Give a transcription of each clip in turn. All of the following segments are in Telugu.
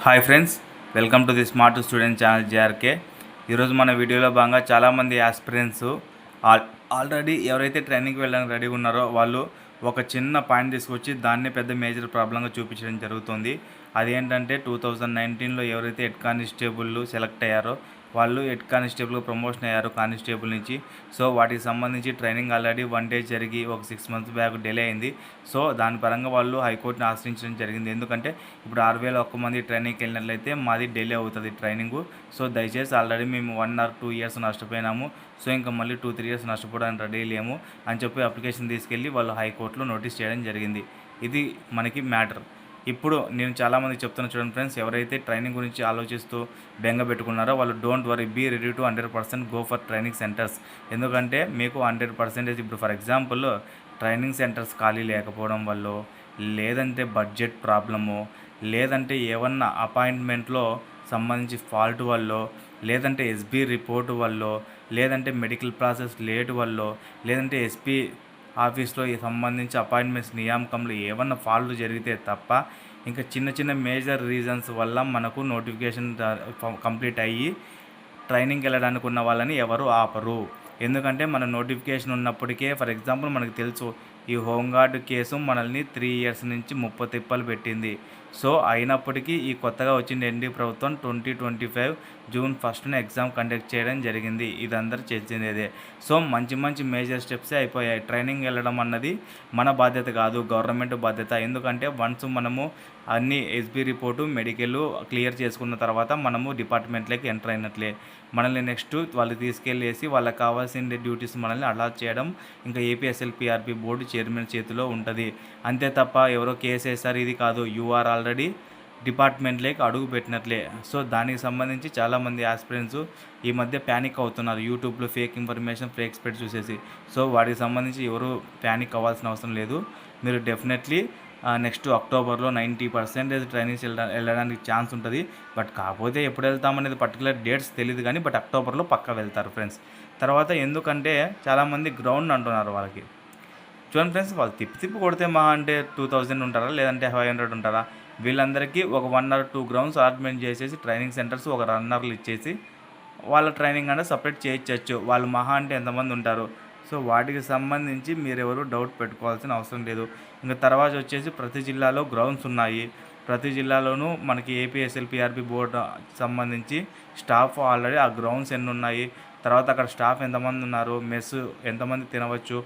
Hi friends, welcome to the smart student channel JRK. ఈరోజు మన వీడియోలో భాగంగా చాలామంది ఆస్పిరెంట్స్ ఆల్రెడీ ఎవరైతే ట్రైనింగ్కి వెళ్ళడానికి రెడీగా ఉన్నారో వాళ్ళు ఒక చిన్న పాయింట్ తీసుకొచ్చి దాన్నే పెద్ద మేజర్ ప్రాబ్లంగా చూపించడం జరుగుతుంది. అదేంటంటే 2019లో ఎవరైతే హెడ్ కానిస్టేబుల్ సెలెక్ట్ అయ్యారో వాళ్ళు హెడ్ కానిస్టేబుల్ ప్రమోషన్ అయ్యారు కానిస్టేబుల్ నుంచి. సో వాటికి సంబంధించి ట్రైనింగ్ ఆల్రెడీ 1 డే జరిగి ఒక 6 months బ్యాక్ డిలే అయింది. సో దాని పరంగా వాళ్ళు హైకోర్టుని ఆశ్రయించడం జరిగింది. ఎందుకంటే ఇప్పుడు 6,001 మంది ట్రైనింగ్కి వెళ్ళినట్లయితే మాది డిలే అవుతుంది ట్రైనింగు. సో దయచేసి ఆల్రెడీ మేము 1 or 2 years నష్టపోయినాము. సో ఇంకా మళ్ళీ 2-3 years నష్టపోవడానికి రెడీ లేము అని చెప్పి అప్లికేషన్ తీసుకెళ్ళి వాళ్ళు హైకోర్టులో నోటీస్ చేయడం జరిగింది. ఇది మనకి మ్యాటర్. ఇప్పుడు నేను చాలామంది చెప్తున్నా చూడండి ఫ్రెండ్స్, ఎవరైతే ట్రైనింగ్ గురించి ఆలోచిస్తూ బెంగ పెట్టుకున్నారో వాళ్ళు don't worry, be ready to 100% go for training centres. ఎందుకంటే మీకు 100% ఇప్పుడు ఫర్ ఎగ్జాంపుల్ ట్రైనింగ్ సెంటర్స్ ఖాళీ లేకపోవడం వల్ల, లేదంటే బడ్జెట్ ప్రాబ్లము, లేదంటే ఏమన్నా అపాయింట్మెంట్లో సంబంధించి ఫాల్ట్ వల్ల, లేదంటే ఎస్బీ రిపోర్టు వల్ల, లేదంటే మెడికల్ ప్రాసెస్ లేట్ వల్ల, లేదంటే ఎస్పీ ఆఫీస్లో సంబంధించి అపాయింట్మెంట్స్ నియామకంలో ఏమన్నా ఫాల్ట్ జరిగితే తప్ప ఇంకా చిన్న చిన్న మేజర్ రీజన్స్ వల్ల మనకు నోటిఫికేషన్ కంప్లీట్ అయ్యి ట్రైనింగ్కి వెళ్ళడానికి ఉన్న వాళ్ళని ఎవరు ఆపరు. ఎందుకంటే మన నోటిఫికేషన్ ఉన్నప్పటికే ఫర్ ఎగ్జాంపుల్ మనకు తెలుసు ఈ హోంగార్డ్ కేసు మనల్ని 3 years నుంచి 30 తిప్పలు పెట్టింది. సో అయినప్పటికీ ఈ కొత్తగా వచ్చిన ఎన్డీ ప్రభుత్వం 2025 June 1st ఎగ్జామ్ కండక్ట్ చేయడం జరిగింది. ఇది అందరూ చేసిందే. సో మంచి మేజర్ స్టెప్సే అయిపోయాయి. ట్రైనింగ్ వెళ్ళడం అన్నది మన బాధ్యత కాదు, గవర్నమెంట్ బాధ్యత. ఎందుకంటే వన్స్ మనము అన్ని ఎస్బీ రిపోర్టు మెడికల్ క్లియర్ చేసుకున్న తర్వాత మనము డిపార్ట్మెంట్లోకి ఎంటర్ అయినట్లే. మనల్ని నెక్స్ట్ వాళ్ళు తీసుకెళ్ళేసి వాళ్ళకి కావాల్సిన డ్యూటీస్ మనల్ని అలాట్ చేయడం ఇంకా ఏపీఎస్ఎల్పిఆర్బి బోర్డు చైర్మన్ చేతిలో ఉంటుంది. అంతే తప్ప ఎవరో కేసు వేసారు ఇది కాదు. యూఆర్ ఆల్రెడీ డిపార్ట్మెంట్లోకి అడుగు పెట్టినట్లే. సో దానికి సంబంధించి చాలామంది ఆస్పిరెంట్స్ ఈ మధ్య ప్యానిక్ అవుతున్నారు యూట్యూబ్లో ఫేక్ ఇన్ఫర్మేషన్, ఫేక్ స్ప్రెడ్ చూసేసి. సో వాటికి సంబంధించి ఎవరు ప్యానిక్ అవ్వాల్సిన అవసరం లేదు. మీరు డెఫినెట్లీ నెక్స్ట్ అక్టోబర్లో 90% ట్రైనింగ్స్ వెళ్ళడానికి ఛాన్స్ ఉంటుంది. బట్ కాకపోతే ఎప్పుడు వెళ్తామనేది పర్టికులర్ డేట్స్ తెలియదు కానీ బట్ అక్టోబర్లో పక్కా వెళ్తారు ఫ్రెండ్స్. తర్వాత ఎందుకంటే చాలామంది గ్రౌండ్ అంటున్నారు వాళ్ళకి. చూడండి ఫ్రెండ్స్, వాళ్ళు తిప్పి కొడితే మహా అంటే 2000 ఉంటారా, లేదంటే 500 ఉంటారా? వీళ్ళందరికీ ఒక 1 or 2 గ్రౌండ్స్ అలాట్మెంట్ చేసేసి ట్రైనింగ్ సెంటర్స్ ఒక రన్నర్లు ఇచ్చేసి వాళ్ళ ట్రైనింగ్ అంటే సపరేట్ చేయించవచ్చు. వాళ్ళు మహా అంటే ఎంతమంది ఉంటారు? సో వాటికి సంబంధించి మీరెవరు డౌట్ పెట్టుకోవాల్సిన అవసరం లేదు. ఇంకా తర్వాత వచ్చేసి ప్రతి జిల్లాలో గ్రౌండ్స్ ఉన్నాయి. ప్రతి జిల్లాలోనూ మనకి ఏపీఎస్ఎల్పిఆర్బి బోర్డు సంబంధించి స్టాఫ్ ఆల్రెడీ ఆ గ్రౌండ్స్ ఎన్ని ఉన్నాయి, తర్వాత అక్కడ స్టాఫ్ ఎంతమంది ఉన్నారు, మెస్ ఎంతమంది తినవచ్చు,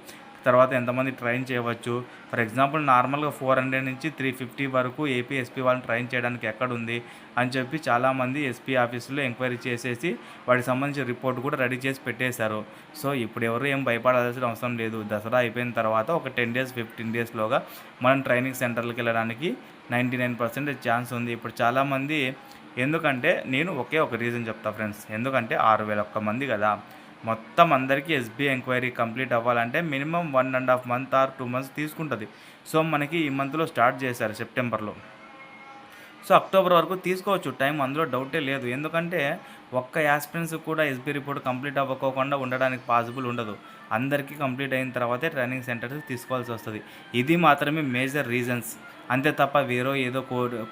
తర్వాత ఎంతమంది ట్రైన్ చేయవచ్చు. ఫర్ ఎగ్జాంపుల్ నార్మల్గా 400 నుంచి 350 వరకు ఏపీ ఎస్పీ వాళ్ళని ట్రైన్ చేయడానికి ఎక్కడుంది అని చెప్పి చాలామంది ఎస్పీ ఆఫీసులో ఎంక్వైరీ చేసేసి వాటికి సంబంధించిన రిపోర్ట్ కూడా రెడీ చేసి పెట్టేశారు. సో ఇప్పుడు ఎవరు ఏం భయపడాల్సిన అవసరం లేదు. దసరా అయిపోయిన తర్వాత ఒక 10 days 15 daysలోగా మనం ట్రైనింగ్ సెంటర్లకు వెళ్ళడానికి 99% ఛాన్స్ ఉంది. ఇప్పుడు చాలామంది ఎందుకంటే నేను ఒకే ఒక రీజన్ చెప్తా ఫ్రెండ్స్, ఎందుకంటే 6,001 మంది కదా, మొత్తం అందరికీ ఎస్బీ ఎంక్వైరీ కంప్లీట్ అవ్వాలంటే మినిమం 1.5 months or 2 months తీసుకుంటుంది. సో మనకి ఈ మంత్లో స్టార్ట్ చేశారు సెప్టెంబర్లో. సో అక్టోబర్ వరకు తీసుకోవచ్చు టైం, అందులో డౌటే లేదు. ఎందుకంటే ఒక్క యాస్పిరెంట్స్ కూడా ఎస్బీ రిపోర్ట్ కంప్లీట్ అవ్వకోకుండా ఉండడానికి పాసిబుల్ ఉండదు. అందరికీ కంప్లీట్ అయిన తర్వాతే ట్రైనింగ్ సెంటర్స్ తీసుకోవాల్సి వస్తుంది. ఇది మాత్రమే మేజర్ రీజన్స్. అంతే తప్ప ఏదో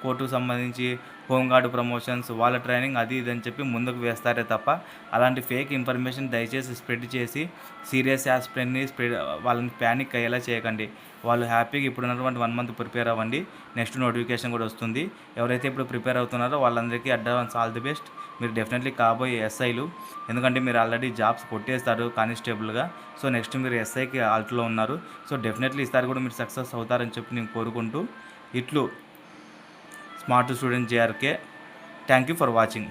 కోర్టుకు సంబంధించి హోంగార్డు ప్రమోషన్స్ వాళ్ళ ట్రైనింగ్ అది ఇది అని చెప్పి ముందుకు వేస్తారే తప్ప అలాంటి ఫేక్ ఇన్ఫర్మేషన్ దయచేసి స్ప్రెడ్ చేసి సీరియస్ యాస్పిరెంట్ని వాళ్ళని ప్యానిక్ అయ్యేలా చేయకండి. వాళ్ళు హ్యాపీగా ఇప్పుడు ఉన్నటువంటి 1 month ప్రిపేర్ అవ్వండి. నెక్స్ట్ నోటిఫికేషన్ కూడా వస్తుంది. ఎవరైతే ఇప్పుడు ప్రిపేర్ అవుతున్నారో వాళ్ళందరికీ అడ్వాన్స్ ఆల్ ది బెస్ట్. మీరు డెఫినెట్లీ కాబోయే ఎస్ఐలు. ఎందుకంటే మీరు ఆల్రెడీ జాబ్స్ కొట్టేస్తారు కానిస్టేబుల్గా. సో నెక్స్ట్ మీరు ఎస్ఐకి ఆల్ట్లో ఉన్నారు. సో డెఫినెట్లీ ఈసారి కూడా మీరు సక్సెస్ అవుతారని చెప్పి నేను కోరుకుంటూ ఇట్లు smart student JRK. Thank you for watching.